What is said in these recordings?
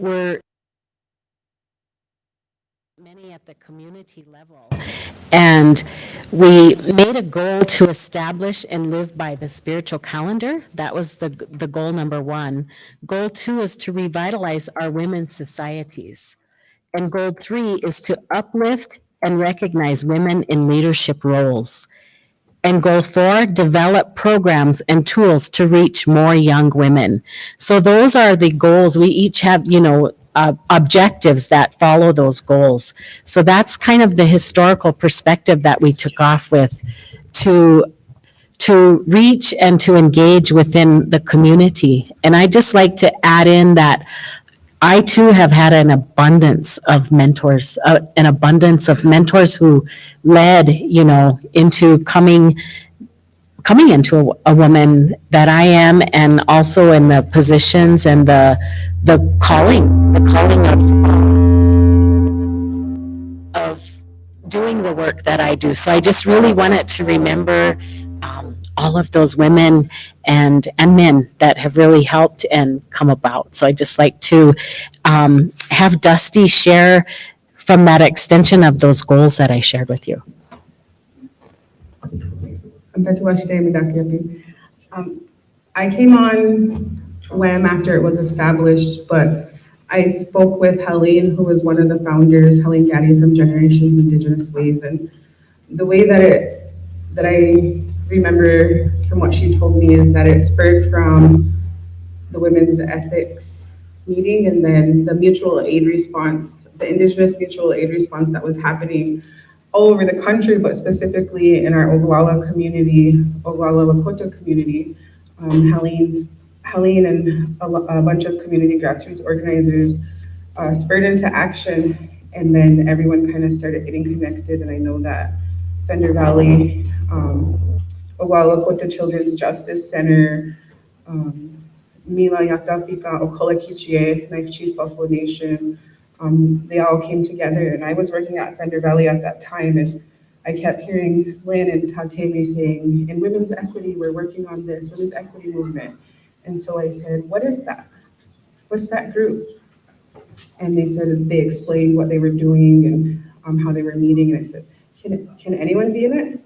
were many at the community level. And we made a goal to establish and live by the spiritual calendar. That was the goal number one. Goal two is to revitalize our women's societies. And goal three is to uplift and recognize women in leadership roles. And goal four, develop programs and tools to reach more young women. So those are the goals. We each have, objectives that follow those goals. So that's kind of the historical perspective that we took off with to reach and to engage within the community. And I just like to add in that I too have had an abundance of mentors who led, into coming into a woman that I am, and also in the positions and the calling of doing the work that I do. So I just really wanted to remember all of those women and men that have really helped and come about. So I just like to have Dusty share from that extension of those goals that I shared with you. I came on WHAM after it was established, but I spoke with Helene, who was one of the founders, Helene Gaddy from Generations Indigenous Ways, and the way that I remember from what she told me is that it spurred from the women's ethics meeting and then the mutual aid response, the Indigenous mutual aid response that was happening all over the country, but specifically in our Oglala community, Oglala Lakota community. Helene and a bunch of community grassroots organizers spurred into action, and then everyone kind of started getting connected. And I know that Thunder Valley, Oglala Lakota Children's Justice Center, Mila Yatapika, Okola Kichie, Knife Chief Buffalo Nation, they all came together, and I was working at Thunder Valley at that time, and I kept hearing Lynn and Tateme saying, in women's equity, we're working on this, women's equity movement. And so I said, what is that? What's that group? And they explained what they were doing and how they were meeting, and I said, can anyone be in it?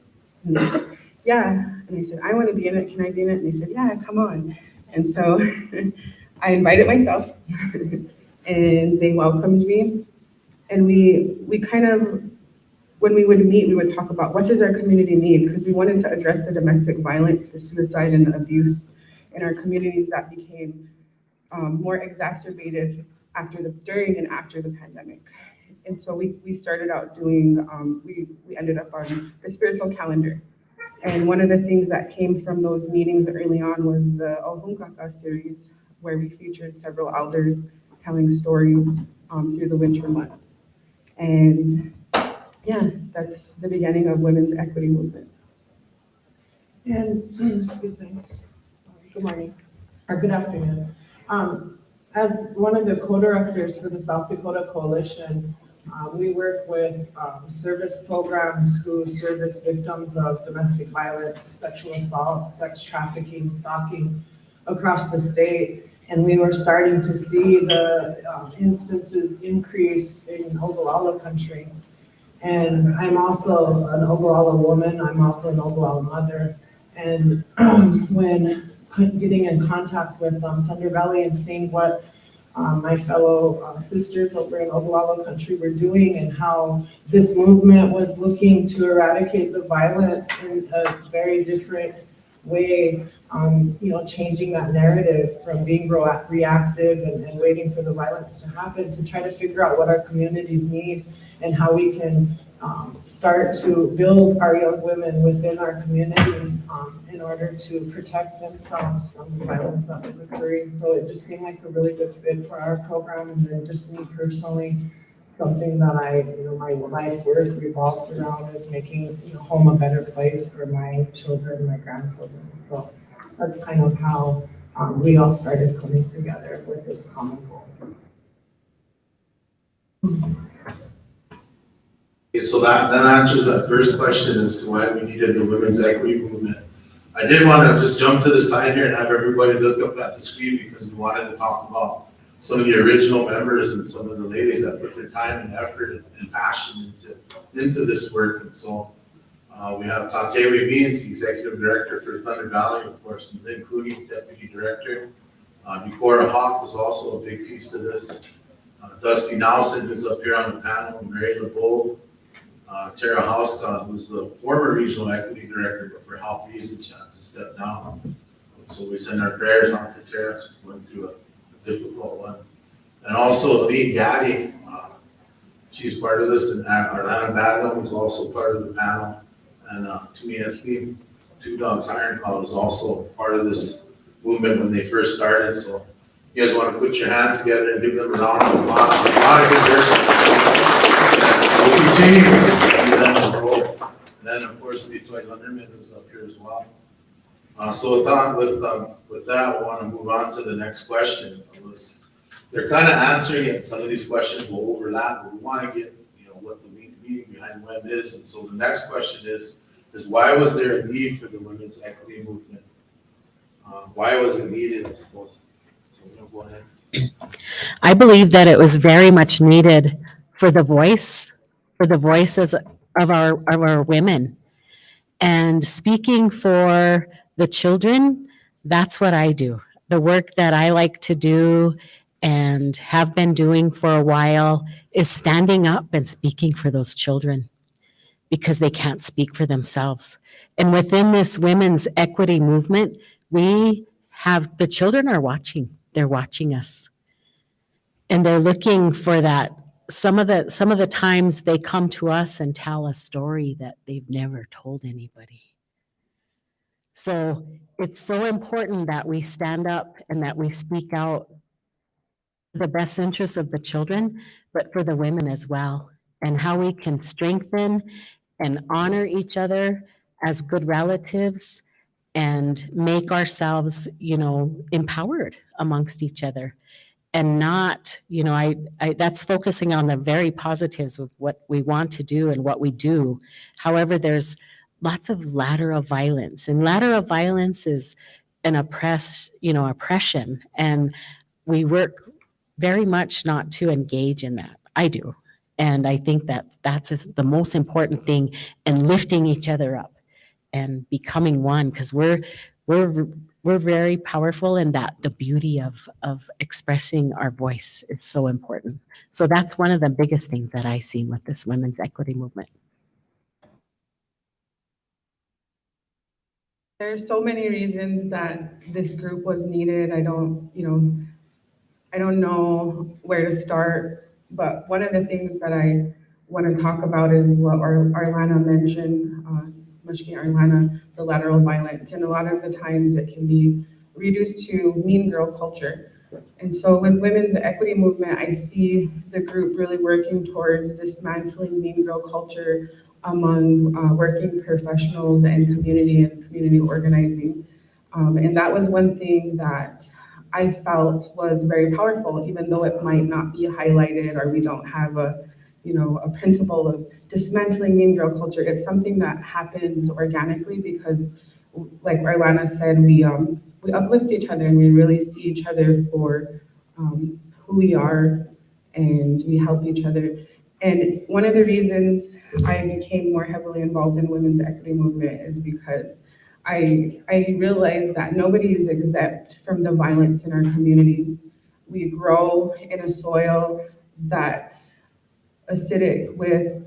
And they said, yeah. And I said, I want to be in it, can I be in it? And they said, yeah, come on. And so I invited myself, and they welcomed me. And we kind of, when we would meet, we would talk about what does our community need? Because we wanted to address the domestic violence, the suicide, and the abuse in our communities that became more exacerbated during and after the pandemic. And so we started out doing, we ended up on the spiritual calendar. And one of the things that came from those meetings early on was the Ohunkaka series, where we featured several elders telling stories through the winter months. And yeah, that's the beginning of women's equity movement. And, excuse me, good morning, or good afternoon. As one of the co-directors for the South Dakota Coalition, we work with service programs who service victims of domestic violence, sexual assault, sex trafficking, stalking across the state. And we were starting to see the instances increase in Oglala country. And I'm also an Oglala woman, I'm also an Oglala mother. And when getting in contact with Thunder Valley and seeing what my fellow sisters over in Oglala country were doing and how this movement was looking to eradicate the violence in a very different way, changing that narrative from being reactive and waiting for the violence to happen to try to figure out what our communities need and how we can start to build our young women within our communities in order to protect themselves from the violence that was occurring. So it just seemed like a really good fit for our program, and then just me personally, something that my life work revolves around is making home a better place for my children and my grandchildren. So that's kind of how we all started coming together with this common goal. So that answers that first question as to why we needed the women's equity movement. I did want to just jump to the side here and have everybody look up at the screen because we wanted to talk about some of the original members and some of the ladies that put their time and effort and passion into this work. And so we have Tatewi Beans, Executive Director for Thunder Valley, of course, and Lynn Cooney, Deputy Director. Decorah Hawk was also a big piece of this. Dusty Nelson, who's up here on the panel, and Mary LeBeau. Tara Hauska, who's the former Regional Equity Director, but for health reasons, she had to step down. And so we send our prayers on to Tara, she's going through a difficult one. And also Lee Gaddy, she's part of this, and Arlana Badlam was also part of the panel. And to me, Lee, Two Dogs Iron Claw was also part of this movement when they first started. So you guys want to put your hands together and give them a round of applause. It's a lot of good work. We'll continue to do them and grow. And then, of course, the Toy Lunderman who's up here as well. So with that, we want to move on to the next question. They're kind of answering it. Some of these questions will overlap, but we want to get, what the meaning behind WEB is. And so the next question is why was there a need for the women's equity movement? Why was it needed, I suppose? So go ahead. I believe that it was very much needed for the voices of our women. And speaking for the children, that's what I do. The work that I like to do and have been doing for a while is standing up and speaking for those children because they can't speak for themselves. And within this women's equity movement, the children are watching. They're watching us. And they're looking for that. Some of the times they come to us and tell a story that they've never told anybody. So it's so important that we stand up and that we speak out for the best interests of the children, but for the women as well, and how we can strengthen and honor each other as good relatives and make ourselves, empowered amongst each other. And not, that's focusing on the very positives of what we want to do and what we do. However, there's lots of lateral violence, and lateral violence is an oppression. And we work very much not to engage in that. I do. And I think that that's the most important thing, and lifting each other up and becoming one, because we're very powerful, and that the beauty of expressing our voice is so important. So that's one of the biggest things that I see with this women's equity movement. There's so many reasons that this group was needed. I don't know where to start, but one of the things that I want to talk about is what Arlana mentioned, Mashki Arlana, the lateral violence. And a lot of the times it can be reduced to mean girl culture. And so with women's equity movement, I see the group really working towards dismantling mean girl culture among working professionals and community organizing. And that was one thing that I felt was very powerful, even though it might not be highlighted or we don't have a principle of dismantling mean girl culture. It's something that happens organically because, like Arlana said, we uplift each other and we really see each other for who we are, and we help each other. And one of the reasons I became more heavily involved in women's equity movement is because I realized that nobody is exempt from the violence in our communities. We grow in a soil that's acidic with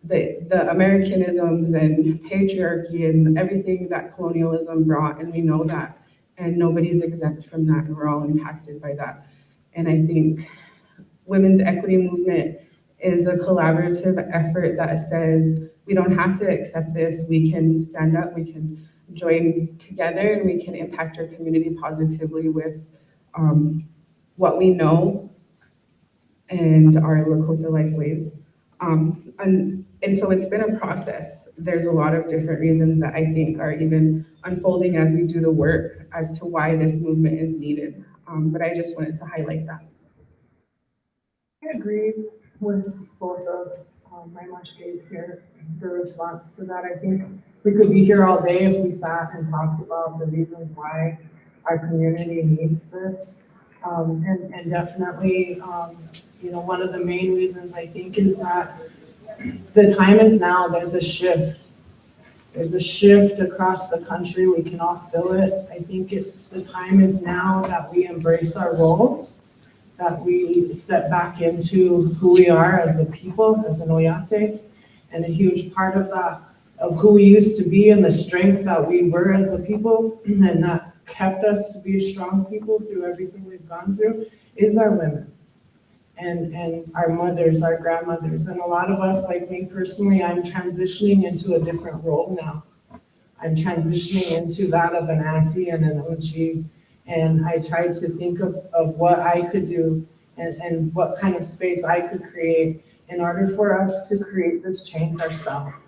the Americanisms and patriarchy and everything that colonialism brought, and we know that, and nobody's exempt from that, and we're all impacted by that. And I think women's equity movement is a collaborative effort that says we don't have to accept this, we can stand up, we can join together, and we can impact our community positively with what we know and our Lakota life ways. And so it's been a process. There's a lot of different reasons that I think are even unfolding as we do the work as to why this movement is needed. But I just wanted to highlight that. I agree with both of my Mashkes here, the response to that. I think we could be here all day if we sat and talked about the reasons why our community needs this. And definitely, one of the main reasons I think is that the time is now. There's a shift. There's a shift across the country. We can all feel it. I think the time is now that we embrace our roles, that we step back into who we are as a people, as an Oyate, and a huge part of that, of who we used to be and the strength that we were as a people, and that's kept us to be a strong people through everything we've gone through, is our women. And our mothers, our grandmothers, and a lot of us, like me personally, I'm transitioning into a different role now. I'm transitioning into that of an auntie and an OG, and I tried to think of what I could do and what kind of space I could create in order for us to create this change ourselves.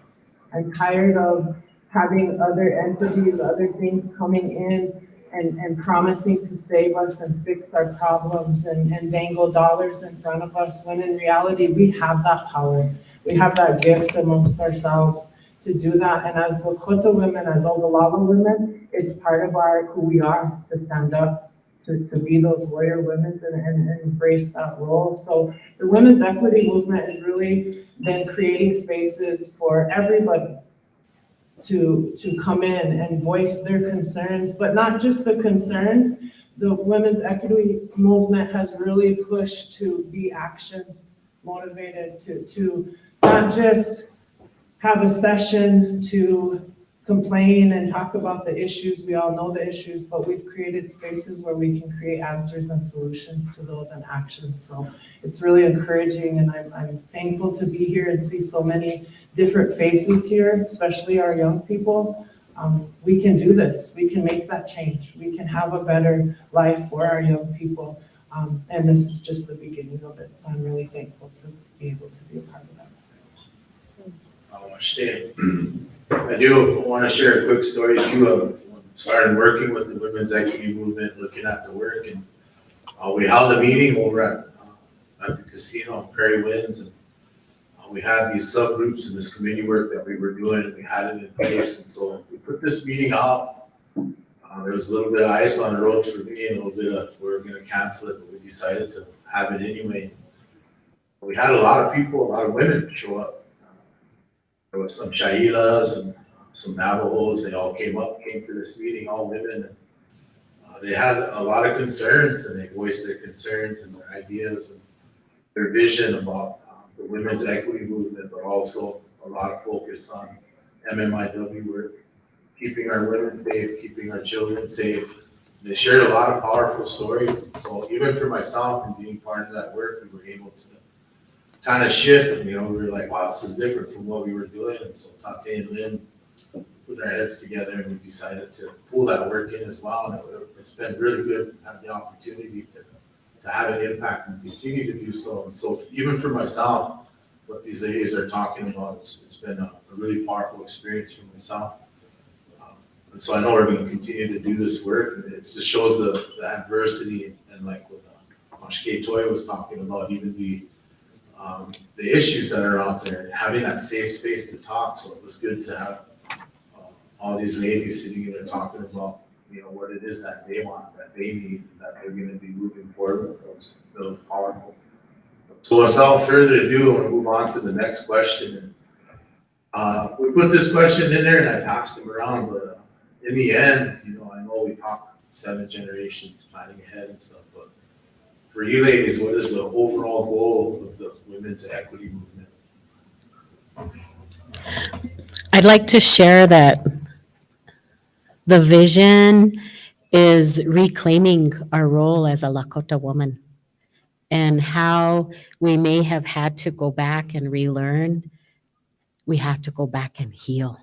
I'm tired of having other entities, other things coming in and promising to save us and fix our problems and dangle dollars in front of us, when in reality, we have that power. We have that gift amongst ourselves to do that. And as Lakota women, as Ogallala women, it's part of who we are, to stand up, to be those warrior women and embrace that role. So the women's equity movement has really been creating spaces for everybody to come in and voice their concerns, but not just the concerns. The women's equity movement has really pushed to be action motivated, to not just have a session to complain and talk about the issues. We all know the issues, but we've created spaces where we can create answers and solutions to those and actions. So it's really encouraging, and I'm thankful to be here and see so many different faces here, especially our young people. We can do this. We can make that change. We can have a better life for our young people. And this is just the beginning of it. So I'm really thankful to be able to be a part of that. I do want to share a quick story too. Started working with the women's equity movement, looking at the work, and we held a meeting over at the casino in Prairie Winds, and we had these subgroups in this committee work that we were doing, and we had it in place. And so we put this meeting out. There was a little bit of ice on the roads for me, and a little bit of we were going to cancel it, but we decided to have it anyway. We had a lot of people, a lot of women show up. There was some Shailas and some Navajos. They all came to this meeting, all women. And, they had a lot of concerns, and they voiced their concerns and their ideas and their vision about the women's equity movement, but also a lot of focus on MMIW work, keeping our women safe, keeping our children safe. They shared a lot of powerful stories. And so even for myself and being part of that work, we were able to kind of shift. We were like, wow, this is different from what we were doing. And so Tate and Lynn put our heads together, and we decided to pull that work in as well. And it's been really good to have the opportunity to have an impact and continue to do so. And so even for myself, what these ladies are talking about, it's been a really powerful experience for myself. And so I know we're going to continue to do this work. And it just shows the adversity, and like what Mashke Toy was talking about, even the issues that are out there, and having that safe space to talk. So it was good to have all these ladies sitting there talking about, what it is that they want, that they need, that they're going to be moving forward with. Those powerful. So without further ado, I'm going to move on to the next question. And, we put this question in there, and I passed them around, but in the end, I know we talk 7 generations planning ahead and stuff, but for you ladies, what is the overall goal of the women's equity movement? I'd like to share that the vision is reclaiming our role as a Lakota woman, and how we may have had to go back and relearn. We have to go back and heal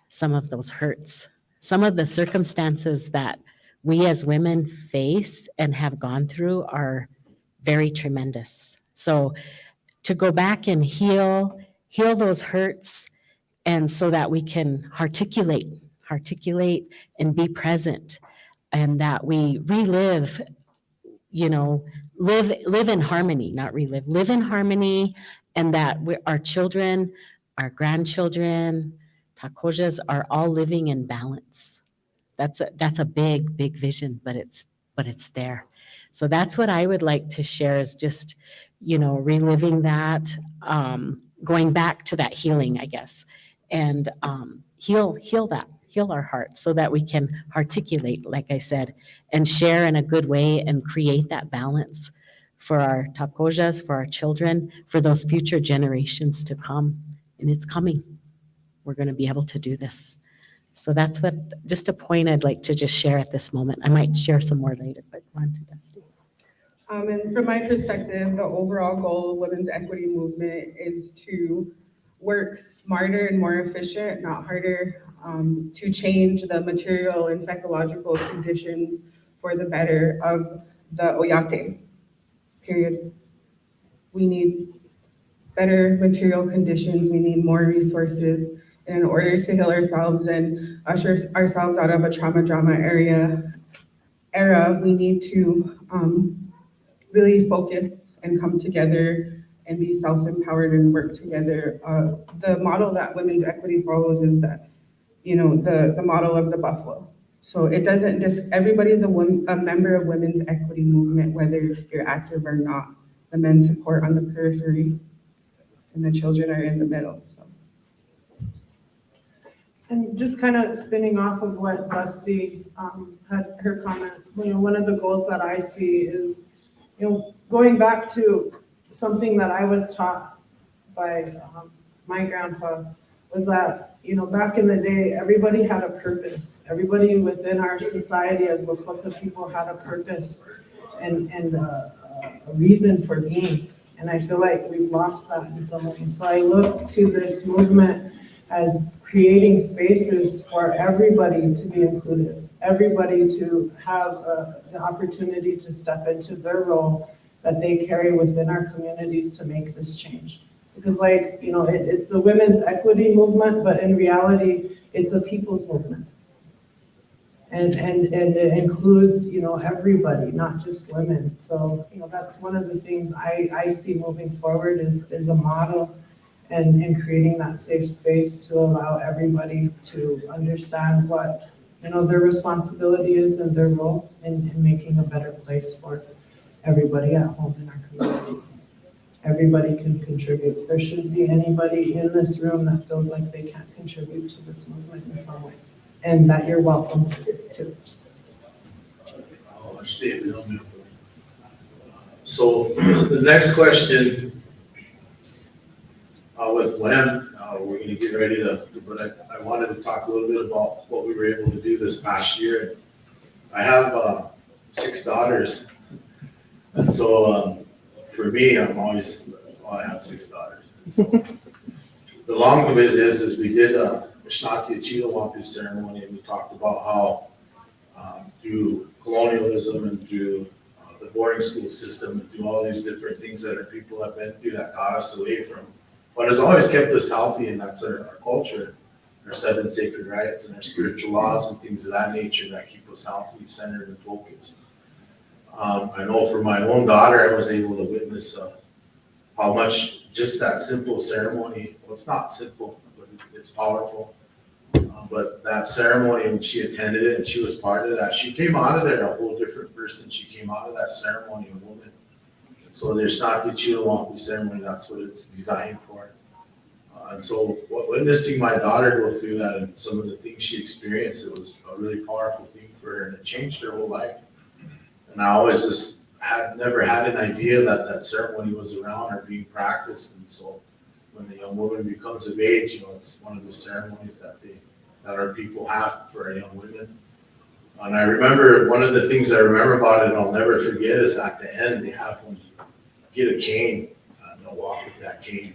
some of those hurts, some of the circumstances that we as women face and have gone through are very tremendous. So to go back and heal those hurts, and so that we can articulate and be present, and that we relive, live in harmony, not relive, live in harmony, and that our children, our grandchildren, Takojas are all living in balance. That's a big, big vision, but it's but it's there. So that's what I would like to share is just, reliving that, going back to that healing, I guess, and heal our hearts so that we can articulate, like I said, and share in a good way and create that balance for our tapojas, for our children, for those future generations to come. And it's coming. We're going to be able to do this. So that's just a point I'd like to just share at this moment. I might share some more later, but go on to Dusty. And from my perspective, the overall goal of women's equity movement is to work smarter and more efficient, not harder, to change the material and psychological conditions for the better of the Oyate, period. We need better material conditions, we need more resources. And in order to heal ourselves and usher ourselves out of a trauma drama era, we need to really focus and come together and be self-empowered and work together. The model that women's equity follows is that, the model of the buffalo. So it doesn't just, everybody's a member of women's equity movement, whether you're active or not. The men support on the periphery and the children are in the middle, so. And just kind of spinning off of what Dusty had her comment, one of the goals that I see is, going back to something that I was taught by my grandpa was that, back in the day, everybody had a purpose. Everybody within our society as Lakota people had a purpose and a reason for being. And I feel like we've lost that in some ways. So I look to this movement as creating spaces for everybody to be included, everybody to have the opportunity to step into their role that they carry within our communities to make this change. Because it's a women's equity movement, but in reality, it's a people's movement. And it includes, everybody, not just women. So, that's one of the things I see moving forward is a model and creating that safe space to allow everybody to understand what, their responsibility is and their role in making a better place for everybody at home in our communities. Everybody can contribute. There shouldn't be anybody in this room that feels like they can't contribute to this movement in some way, and that you're welcome to. So the next question with Len, we're going to get ready but I wanted to talk a little bit about what we were able to do this past year. I have 6 daughters, and so for me, I have 6 daughters. So the long of it is we did a Shnati Achilawampi ceremony, and we talked about how through colonialism and through the boarding school system and through all these different things that our people have been through that got us away from what has always kept us healthy, and that's our culture, our 7 sacred rights and our spiritual laws and things of that nature that keep us healthy, centered, and focused. I know for my own daughter, I was able to witness how much just that simple ceremony, well, it's not simple, but it's powerful. But that ceremony, when she attended it and she was part of that, she came out of there a whole different person. She came out of that ceremony a woman. And so there's not the Chilawampi ceremony, that's what it's designed for. And so witnessing my daughter go through that and some of the things she experienced, it was a really powerful thing for her, and it changed her whole life. And I always just never had an idea that ceremony was around or being practiced. And so when the young woman becomes of age, it's one of the ceremonies that our people have for our young women. And I remember one of the things I remember about it, I'll never forget, is at the end they have them get a cane and they'll walk with that cane.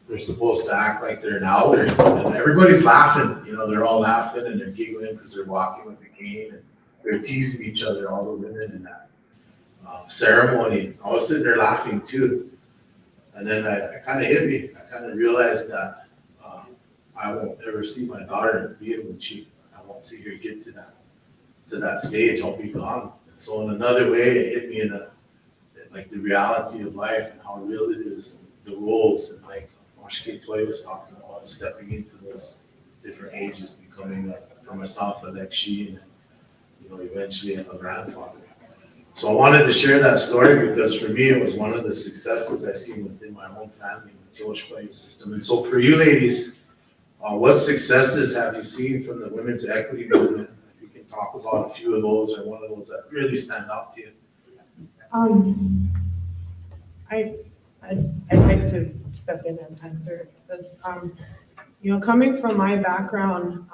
They're supposed to act like they're an elder, and everybody's laughing. They're all laughing and they're giggling because they're walking with the cane, and they're teasing each other, all the women in that ceremony. I was sitting there laughing too. And then I kind of hit me. I kind of realized that I won't ever see my daughter be able to. I won't see her get to that stage. I'll be gone. And so in another way, it hit me in the reality of life and how real it is, and the roles, and like Mashke Toy was talking about, stepping into those different ages, becoming for myself a Lekshi, eventually a grandfather. So I wanted to share that story because for me, it was one of the successes I seen within my own family, the Joshua system. And so for you ladies, what successes have you seen from the women's equity movement? If you can talk about a few of those or one of those that really stand out to you. I'd like to step in and answer this. Coming from my background,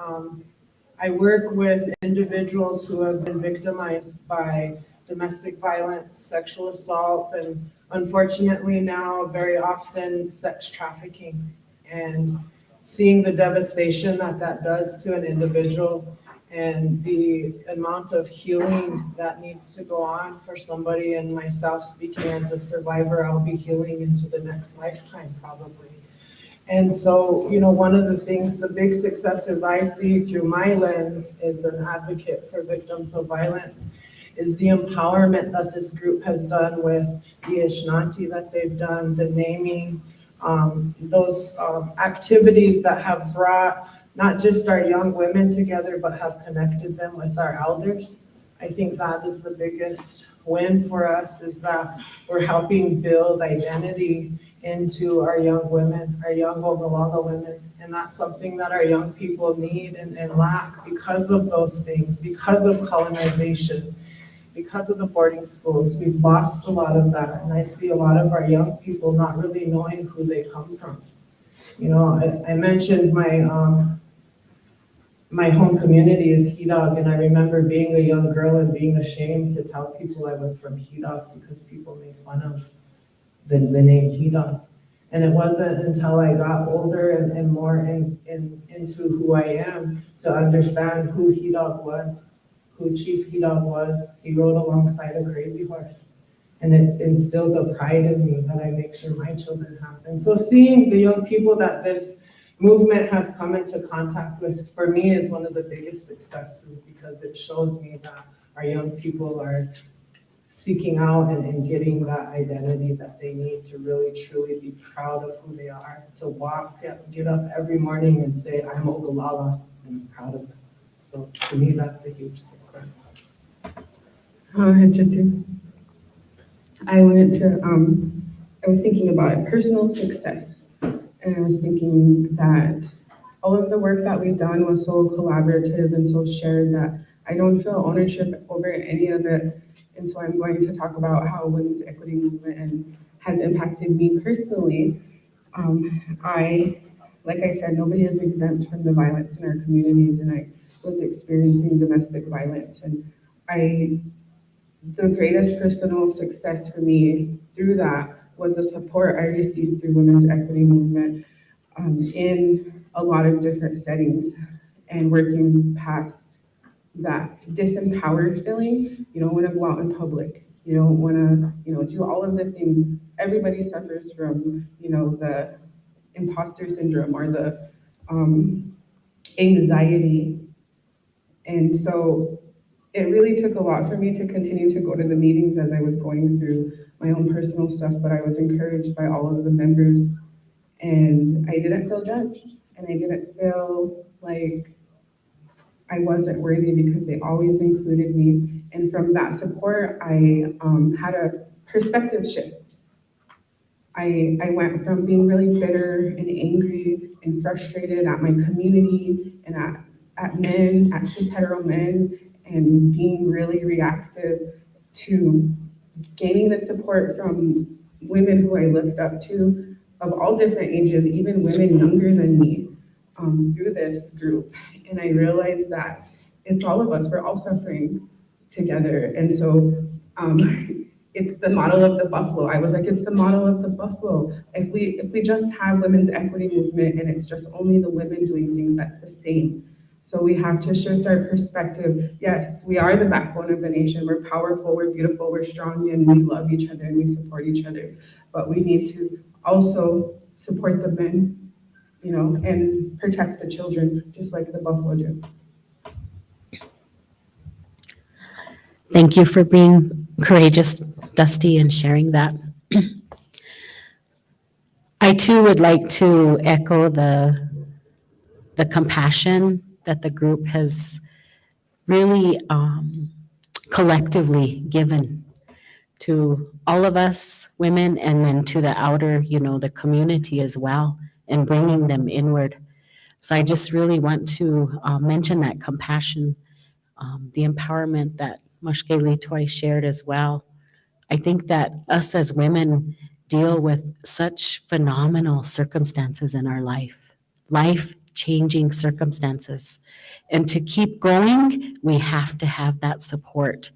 I work with individuals who have been victimized by domestic violence, sexual assault, and unfortunately now very often sex trafficking. And seeing the devastation that that does to an individual and the amount of healing that needs to go on for somebody, and myself speaking as a survivor, I'll be healing into the next lifetime probably. And so, one of the things, the big successes I see through my lens as an advocate for victims of violence is the empowerment that this group has done with the Ishnanti that they've done, the naming, those activities that have brought not just our young women together, but have connected them with our elders. I think that is the biggest win for us, is that we're helping build identity into our young women, our young Ogallala women. And that's something that our young people need and lack because of those things, because of colonization, because of the boarding schools. We've lost a lot of that. And I see a lot of our young people not really knowing who they come from. I mentioned my home community is Hidog, and I remember being a young girl and being ashamed to tell people I was from Hidog because people made fun of the name Hidog. And it wasn't until I got older and more into who I am to understand who Hidog was, who Chief Hidog was. He rode alongside a crazy horse. And it instilled the pride in me that I make sure my children have. And so seeing the young people that this movement has come into contact with, for me, is one of the biggest successes, because it shows me that our young people are seeking out and getting that identity that they need to really truly be proud of who they are, to get up every morning and say, I'm Ogallala, and I'm proud of it. So to me, that's a huge success. Jitu. I was thinking about personal success, and I was thinking that all of the work that we've done was so collaborative and so shared that I don't feel ownership over any of it. And so I'm going to talk about how women's equity movement has impacted me personally. Like I said, nobody is exempt from the violence in our communities, and I was experiencing domestic violence. And the greatest personal success for me through that was the support I received through women's equity movement in a lot of different settings, and working past that disempowered feeling. You don't want to go out in public. You don't want to, do all of the things. Everybody suffers from, the imposter syndrome or the anxiety. And so it really took a lot for me to continue to go to the meetings as I was going through my own personal stuff, but I was encouraged by all of the members, and I didn't feel judged, and I didn't feel like I wasn't worthy, because they always included me. And from that support, I had a perspective shift. I went from being really bitter and angry and frustrated at my community and at men, at cis hetero men, and being really reactive, to gaining the support from women who I looked up to of all different ages, even women younger than me, through this group. And I realized that it's all of us, we're all suffering together. And so it's the model of the buffalo. I was like, it's the model of the buffalo. If we just have women's equity movement and it's just only the women doing things, that's the same. So we have to shift our perspective. Yes, we are the backbone of the nation. We're powerful, we're beautiful, we're strong, and we love each other and we support each other. But we need to also support the men, and protect the children, just like the buffalo do. Thank you for being courageous, Dusty, and sharing that. I too would like to echo the compassion that the group has really collectively given to all of us women and then to the outer, the community as well, and bringing them inward. So I just really want to mention that compassion, the empowerment that Moshke Litoy shared as well. I think that us as women deal with such phenomenal circumstances in our life-changing circumstances. And to keep going, we have to have that support.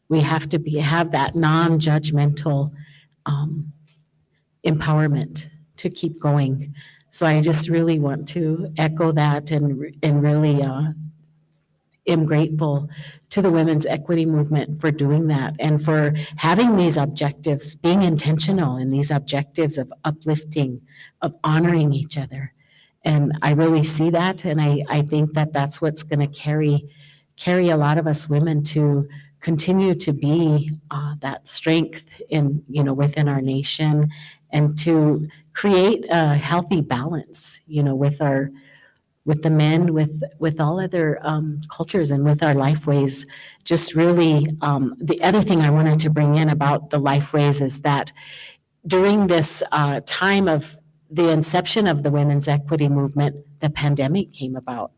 We have to have that non-judgmental empowerment to keep going. So I just really want to echo that and really am grateful to the women's equity movement for doing that and for having these objectives, being intentional in these objectives of uplifting, of honoring each other. And I really see that, and I think that that's what's going to carry a lot of us women to continue to be that strength within our nation, and to create a healthy balance, with the men, with all other cultures, and with our life ways. Just really, the other thing I wanted to bring in about the life ways is that during this time of the inception of the women's equity movement, the pandemic came about.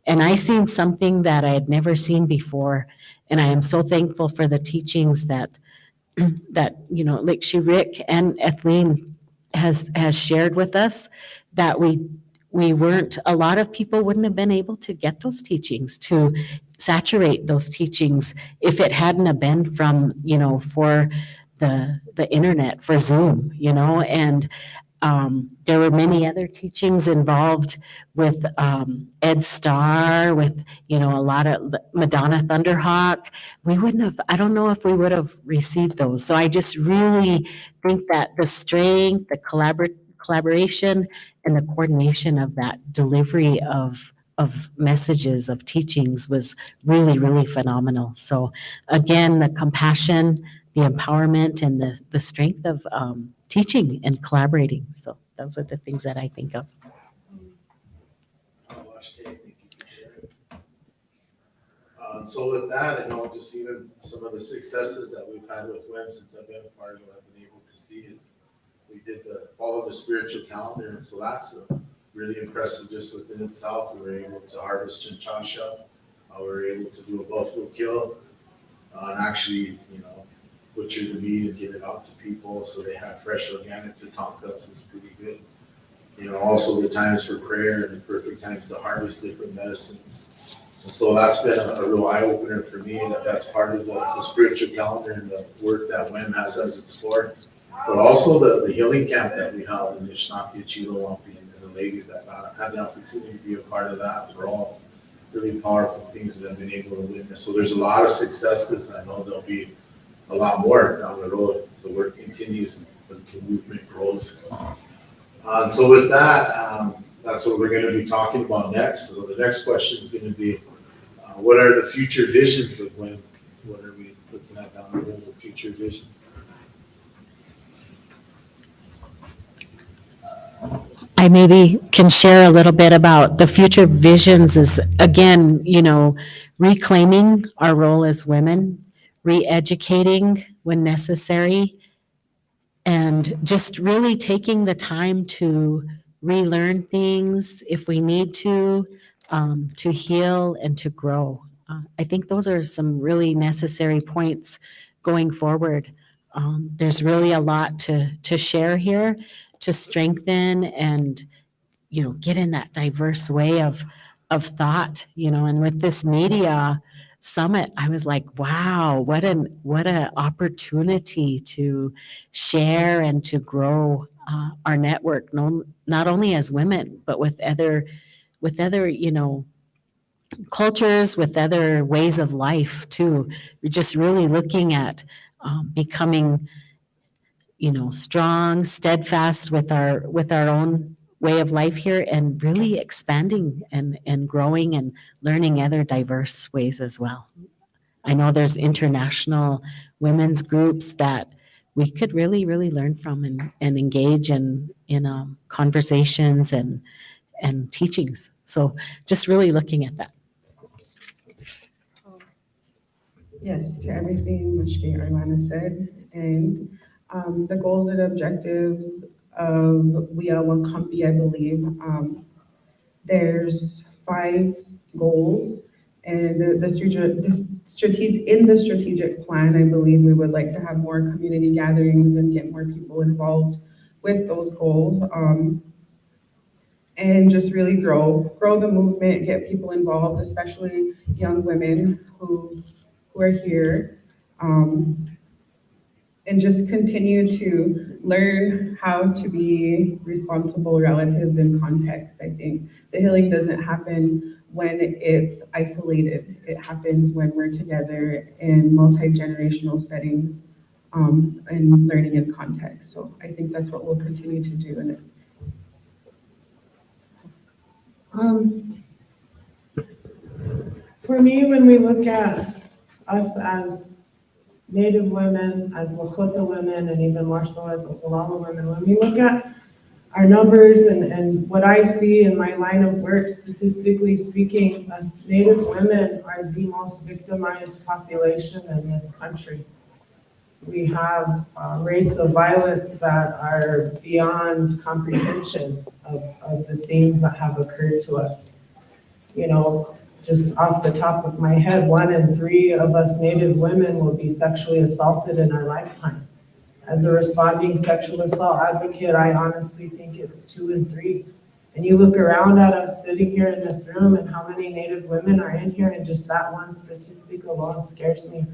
And I seen something that I had never seen before. And I am so thankful for the teachings that like Rick and Ethleen has shared with us, that we weren't, a lot of people wouldn't have been able to get those teachings, to saturate those teachings, if it hadn't have been from, for the internet, for Zoom, and there were many other teachings involved with Ed Starr, with, a lot of Madonna Thunderhawk. We wouldn't have, I don't know if we would have received those. So I just really think that the strength, the collaboration, and the coordination of that delivery of messages, of teachings, was really, really phenomenal. So again, the compassion, the empowerment, and the strength of teaching and collaborating. So those are the things that I think of. So with that, just even some of the successes that we've had with WIM since I've been a part of it, I've been able to see is we did follow the spiritual calendar, and so that's really impressive just within itself. We were able to harvest chinchasha, we were able to do a buffalo kill, and actually, butcher the meat and get it out to people so they have fresh organic tatankas. It's pretty good. Also the times for prayer and the perfect times to harvest different medicines. And so that's been a real eye opener for me, and that's part of the spiritual calendar and the work that WIM has as its for. But also the healing camp that we held in the Shnaki Chilowampi, and the ladies that had the opportunity to be a part of that were all really powerful things that I've been able to witness. So there's a lot of successes, and I know there'll be a lot more down the road. The work continues and the movement grows. And so with that, that's what we're going to be talking about next. So the next question is going to be, what are the future visions of WIM? What are we looking at down the road, the future visions? I maybe can share a little bit about the future visions is, again, reclaiming our role as women, re-educating when necessary, and just really taking the time to relearn things if we need to heal and to grow. I think those are some really necessary points going forward. There's really a lot to share here, to strengthen and, get in that diverse way of thought, and with this media summit, I was like, wow, what an opportunity to share and to grow our network, not only as women, but with other, cultures, with other ways of life too. We're just really looking at becoming, strong, steadfast with our own way of life here, and really expanding and growing and learning other diverse ways as well. I know there's international women's groups that we could really, really learn from and engage in conversations and teachings. So just really looking at that. Yes, to everything Mashke Arlana said, and the goals and objectives of We Are Wakambi, I believe. There's 5 goals, and in the strategic plan, I believe we would like to have more community gatherings and get more people involved with those goals. And just really grow the movement, get people involved, especially young women who are here, and just continue to learn how to be responsible relatives in context. I think the healing doesn't happen when it's isolated. It happens when we're together in multi-generational settings, and learning in context. So I think that's what we'll continue to do. And Um, for me, when we look at us as Native women, as Lakota women, and even more so as Oglala women, when we look at our numbers and what I see in my line of work, statistically speaking, us Native women are the most victimized population in this country. We have rates of violence that are beyond comprehension of the things that have occurred to us. You know, just off the top of my head, 1 in 3 of us Native women will be sexually assaulted in our lifetime. As a responding sexual assault advocate, I honestly think it's 2 in 3. And you look around at us sitting here in this room and how many Native women are in here, and just that one statistic alone scares me.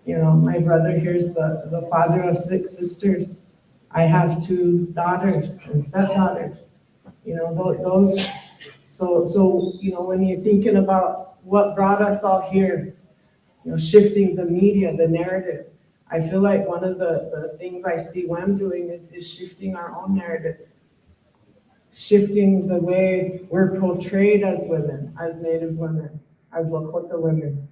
You know, my brother here's the father of 6 sisters. I have 2 daughters and stepdaughters. You know, those, so, you know, when you're thinking about what brought us all here, you know, shifting the media, the narrative, I feel like one of the things I see WEM doing is shifting our own narrative, shifting the way we're portrayed as women, as Native women, as Lakota women,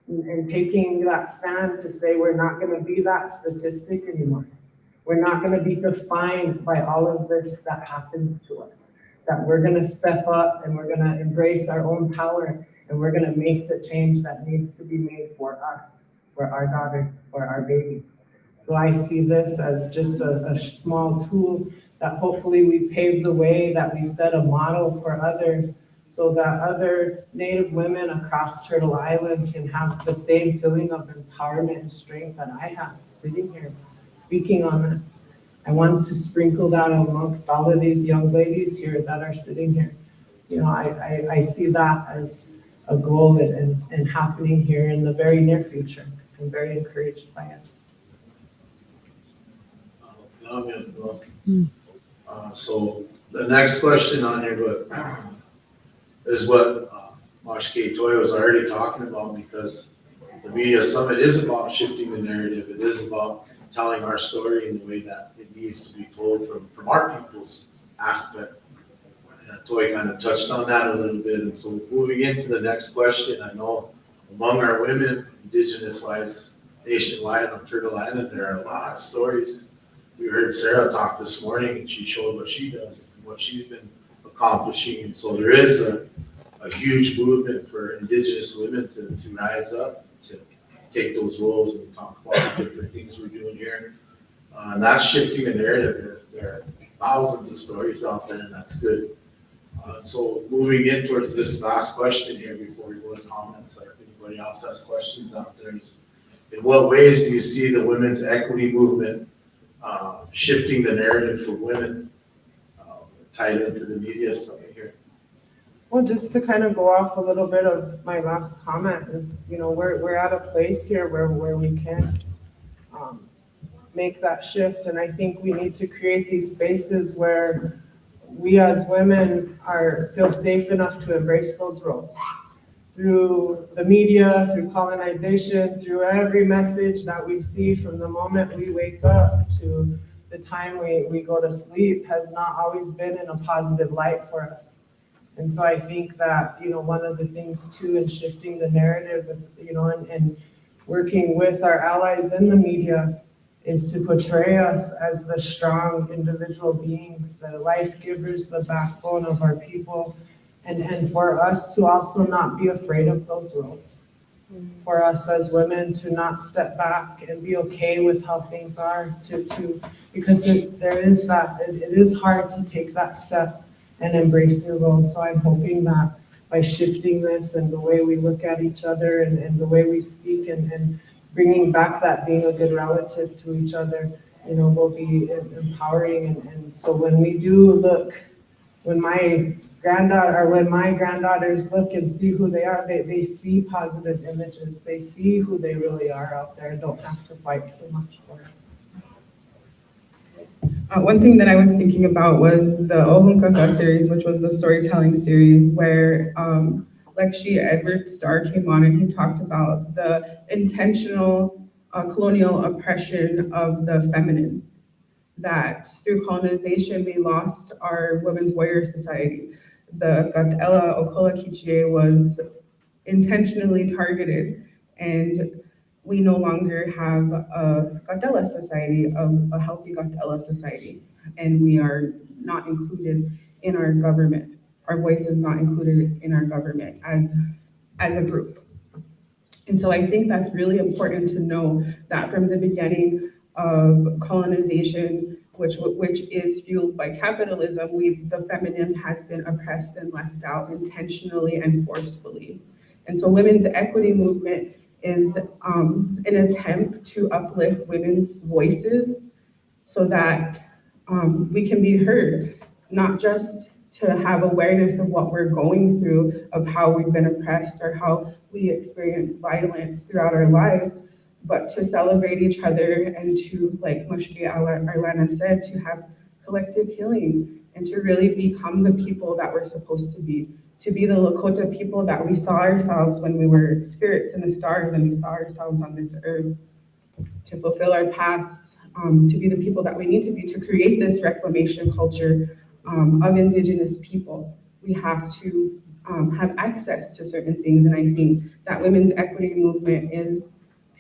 and taking that stand to say we're not going to be that statistic anymore. We're not going to be defined by all of this that happened to us, that we're going to step up and we're going to embrace our own power and we're going to make the change that needs to be made for us, for our daughter, for our baby. So I see this as just a small tool that hopefully we pave the way, that we set a model for others, so that other Native women across Turtle Island can have the same feeling of empowerment and strength that I have sitting here speaking on this. I want to sprinkle that amongst all of these young ladies here that are sitting here. You know, I see that as a goal and happening here in the very near future. I'm very encouraged by it. So the next question on here is what Mashke Toy was already talking about, because the media summit is about shifting the narrative. It is about telling our story in the way that it needs to be told from our people's aspect. And Toy kind of touched on that a little bit. And so moving into the next question, I know among our women, Indigenous-wise, nationwide on Turtle Island, there are a lot of stories. We heard Sarah talk this morning, and she showed what she does and what she's been accomplishing. And so there is a huge movement for Indigenous women to rise up, to take those roles and talk about the different things we're doing here. And that's shifting the narrative. There are thousands of stories out there, and that's good. So moving in towards this last question here before we go to comments, or if anybody else has questions out there, is in what ways do you see the women's equity movement shifting the narrative for women, tied into the media summit here? Well, just to kind of go off a little bit of my last comment is, you know, we're at a place here where we can make that shift. And I think we need to create these spaces where we as women feel safe enough to embrace those roles. Through the media, through colonization, through every message that we see from the moment we wake up to the time we go to sleep has not always been in a positive light for us. And so I think that, you know, one of the things too in shifting the narrative, you know, and working with our allies in the media is to portray us as the strong individual beings, the life givers, the backbone of our people, and for us to also not be afraid of those roles. for us as women to not step back and be okay with how things are, because there is that, it is hard to take that step and embrace new roles. So I'm hoping that by shifting this and the way we look at each other and the way we speak and bringing back that being a good relative to each other, will be empowering. And so when we do look, when my granddaughters look and see who they are, they see positive images. They see who they really are out there and don't have to fight so much for it. One thing that I was thinking about was the Ohunkaka series, which was the storytelling series where Lexi Edward Starr came on and he talked about the intentional colonial oppression of the feminine. That through colonization, we lost our women's warrior society. The Gatela Okola Kichie was intentionally targeted, and we no longer have a Gatela society, a healthy Gatela society, and we are not included in our government. Our voice is not included in our government as a group. And so I think that's really important to know that from the beginning of colonization, which is fueled by capitalism, the feminine has been oppressed and left out intentionally and forcefully. And so women's equity movement is an attempt to uplift women's voices so that we can be heard, not just to have awareness of what we're going through, of how we've been oppressed or how we experience violence throughout our lives, but to celebrate each other and to, like Mushki Arlana said, to have collective healing and to really become the people that we're supposed to be the Lakota people that we saw ourselves when we were spirits in the stars and we saw ourselves on this earth, to fulfill our paths, to be the people that we need to be, to create this reclamation culture of Indigenous people. We have to have access to certain things, and I think that women's equity movement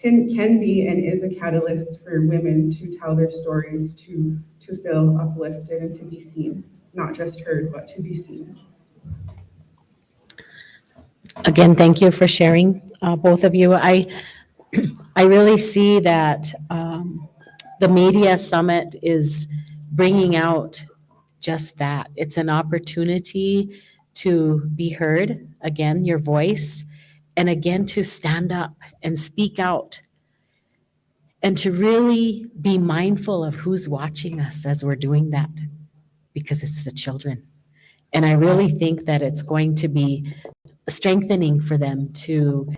can be and is a catalyst for women to tell their stories, to feel uplifted and to be seen, not just heard, but to be seen. Again, thank you for sharing, both of you. I really see that the media summit is bringing out just that. It's an opportunity to be heard, again, your voice, and again, to stand up and speak out and to really be mindful of who's watching us as we're doing that, because it's the children. And I really think that it's going to be strengthening for them to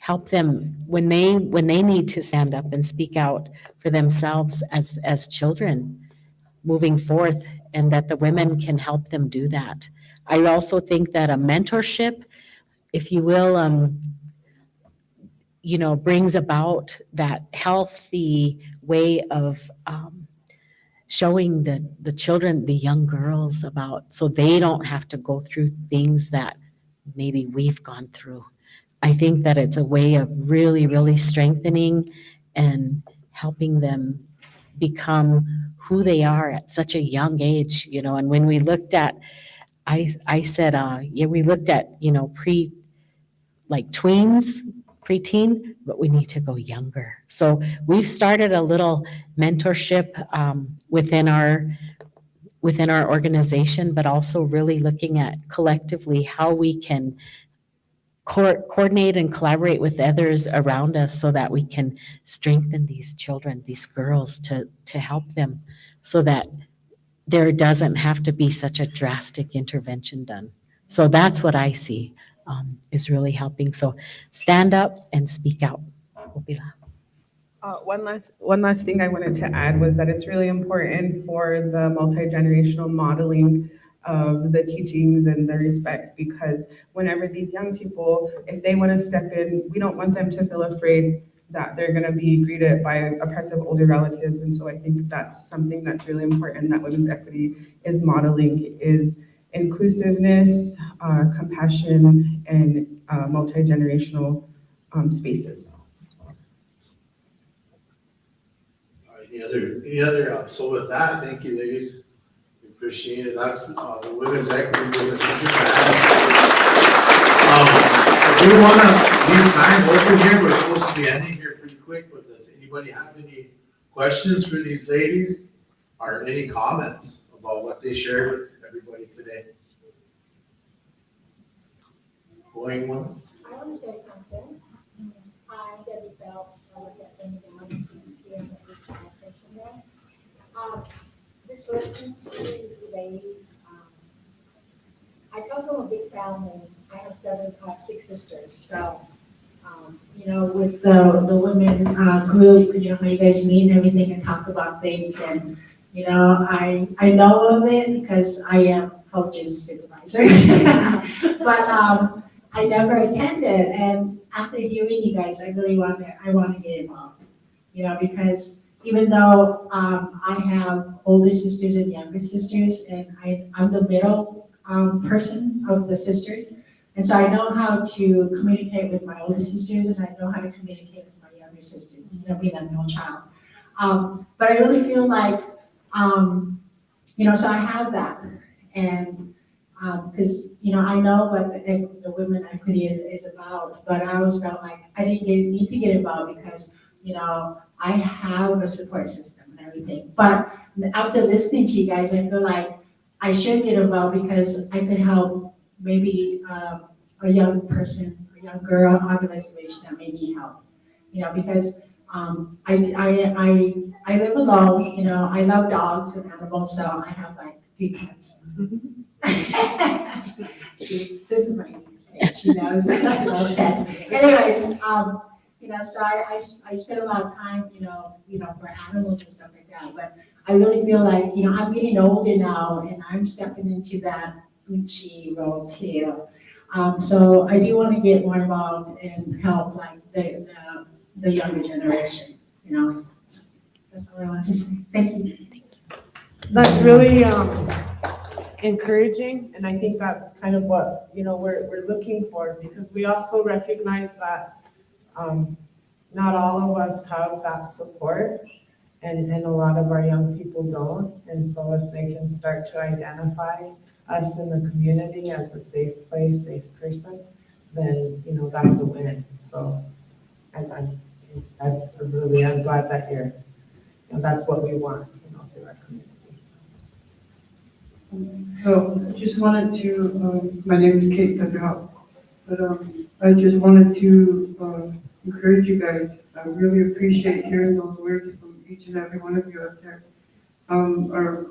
help them when they need to stand up and speak out for themselves as children moving forth, and that the women can help them do that. I also think that a mentorship, if you will, brings about that healthy way of showing the children, the young girls about, so they don't have to go through things that maybe we've gone through. I think that it's a way of really, really strengthening and helping them become who they are at such a young age, and when we looked at, I said, we looked at, tweens, preteen, but we need to go younger. So we've started a little mentorship within our organization, but also really looking at collectively how we can coordinate and collaborate with others around us so that we can strengthen these children, these girls, to help them so that there doesn't have to be such a drastic intervention done. So that's what I see is really helping. So stand up and speak out. One last thing I wanted to add was that it's really important for the multi-generational modeling of the teachings and the respect, because whenever these young people, if they want to step in, we don't want them to feel afraid that they're going to be greeted by oppressive older relatives. And so I think that's something that's really important that women's equity is modeling, is inclusiveness, compassion, and multi-generational spaces. Any other, so with that, thank you, ladies. We appreciate it. That's the women's equity movement. We don't wanna leave time open here, we're supposed to be ending here pretty quick, but does anybody have any questions for these ladies? Or any comments about what they shared with everybody today? Going once? I want to say something. I'm Debbie Phelps. I work at Thunder Valley CDC. I'm the HR person there. Just listening to the ladies, I come from a big family. I have six sisters. So, with the women group, how you guys meet and everything and talk about things. And, I know of it because I am coach's supervisor. But I never attended. And after hearing you guys, I really want to get involved, because even though I have older sisters and younger sisters, and I'm the middle person of the sisters, and so I know how to communicate with my older sisters, and I know how to communicate with my younger sisters, being a middle child. But I really feel like, so I have that, and because I know what the women equity is about, but I always felt like I didn't need to get involved because I have a support system and everything. But after listening to you guys, I feel like I should get involved because I could help maybe a young person, a young girl on the reservation that may need help. Because I live alone. I love dogs and animals, so I have like 3 pets. This is my stage, she knows I love pets. Anyways, so I spend a lot of time, for animals and stuff like that. But I really feel like, I'm getting older now and I'm stepping into that Uchi role too. So I do want to get more involved and help like the younger generation, That's all I want to say. Thank you. That's really encouraging, and I think that's kind of what we're looking for, because we also recognize that not all of us have that support, and a lot of our young people don't. And so if they can start to identify us in the community as a safe place, safe person, then that's a win. So I'm glad that you're that's what we want through our community. So I just wanted to, my name is Kate Thunderhop, but I just wanted to encourage you guys. I really appreciate hearing those words from each and every one of you out there. Our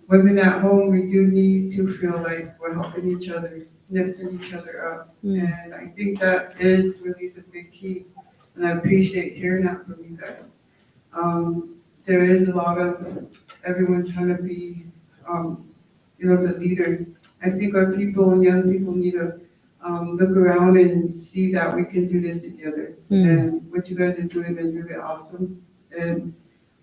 women at home, we do need to feel like we're helping each other, lifting each other up. And I think that is really the big key. And I appreciate hearing that from you guys. There is a lot of everyone trying to be, the leader. I think our people and young people need to look around and see that we can do this together. And what you guys are doing is really awesome. And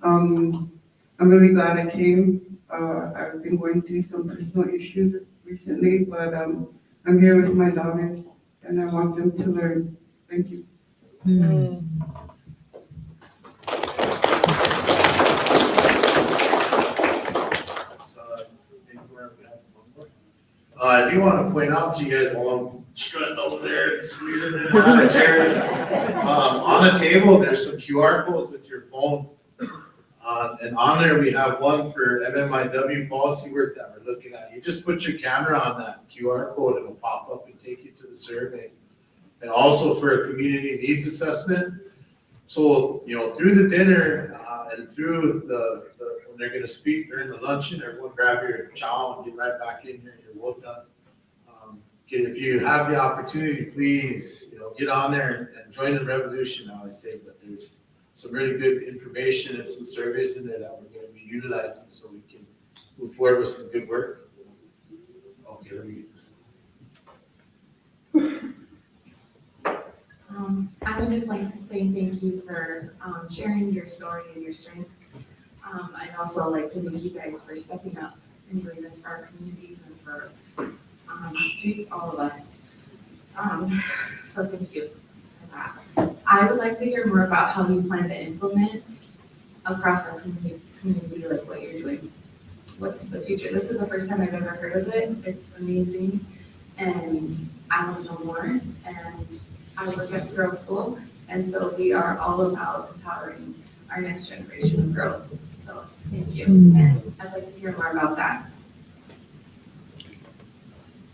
I'm really glad I came. I've been going through some personal issues recently, but I'm here with my daughters and I want them to learn. Thank you. I do want to point out to you guys while I'm strutting over there and squeezing in out of chairs. On the table, there's some QR codes with your phone. And on there, we have one for MMIW policy work that we're looking at. You just put your camera on that QR code, it'll pop up and take you to the survey. And also for a community needs assessment. So, through the dinner and through when they're gonna speak during the luncheon, everyone grab your chow and get right back in here, you're well done. If you have the opportunity, please, get on there and join the revolution, I always say, but there's some really good information and some surveys in there that we're gonna be utilizing so we can move forward with some good work. Okay, let me get this. I would just like to say thank you for sharing your story and your strength. I'd also like to thank you guys for stepping up and doing this for our community and for all of us. So thank you for that. I would like to hear more about how you plan to implement across our community, like what you're doing. What's the future? This is the first time I've ever heard of it. It's amazing, and I want to know more. And I work at Girls School, and so we are all about empowering our next generation of girls. So thank you, and I'd like to hear more about that.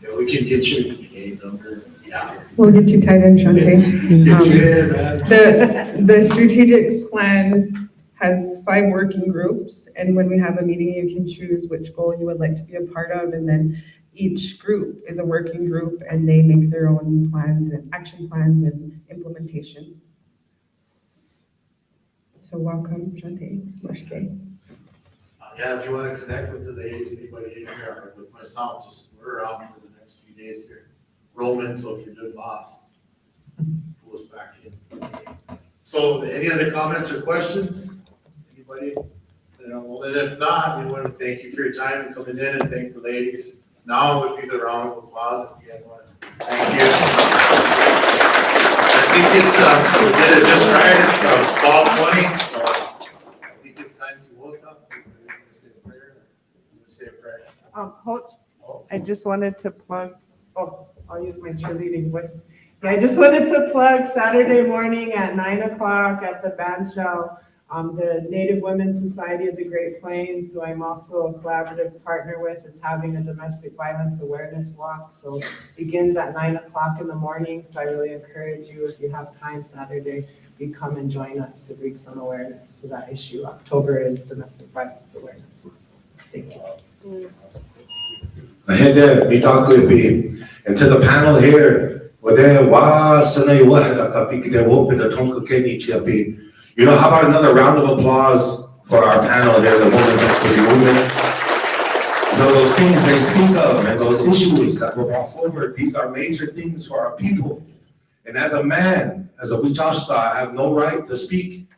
Yeah, we can get you a number. Yeah. We'll get you tied in, Shante. Get you in, man. The strategic plan has 5 working groups, and when we have a meeting, you can choose which goal you would like to be a part of, and then each group is a working group, and they make their own plans and action plans and implementation. So welcome, Shante, Moshke. Yeah, if you want to connect with the ladies, anybody in here, or with myself, just, we're around for the next few days here. Roman, so if you live lost, pull us back in. So any other comments or questions? Anybody? Well, and if not, we want to thank you for your time and coming in, and thank the ladies. Now would be the round of applause if you guys want to. Thank you. I think it's, we did it just right, it's 12:20, so I think it's time to vote up. You want to say a prayer? You want to say a prayer? Coach, I just wanted to plug, I'll use my cheerleading voice. Yeah, I just wanted to plug Saturday morning at 9 o'clock at the band shell. The Native Women's Society of the Great Plains, who I'm also a collaborative partner with, is having a domestic violence awareness walk. So it begins at 9 o'clock in the morning. So I really encourage you, if you have time Saturday, you come and join us to bring some awareness to that issue. October is Domestic Violence Awareness Month. Thank you. And to the panel here, how about another round of applause for our panel here, the Women's Equity Movement? Those things they speak of and those issues that were brought forward, these are major things for our people. And as a man, as a Wichashta, I have no right to speak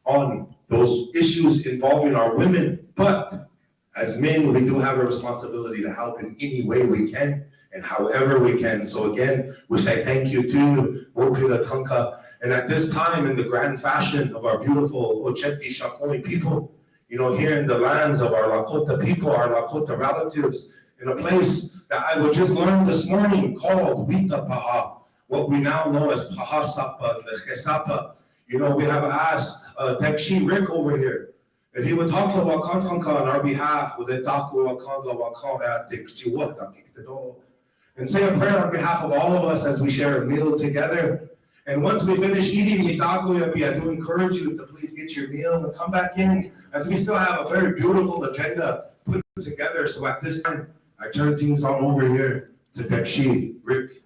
on those issues involving our women, but as men, we do have a responsibility to help in any way we can and however we can. So again, we say thank you to Wopila Tanka. And at this time, in the grand fashion of our beautiful Ocheti Shakoi people, here in the lands of our Lakota people, our Lakota relatives, in a place that I would just learn this morning called Wita Paha, what we now know as Pahasapa, the Chesapa. We have asked Dekshi Rick over here if he would talk to Wakantanka on our behalf with the Daku Wakanga Wakanga Dekshi and say a prayer on behalf of all of us as we share a meal together. And once we finish eating, I do encourage you to please get your meal and come back in, as we still have a very beautiful agenda put together. So at this time, I turn things on over here to Dekshi Rick.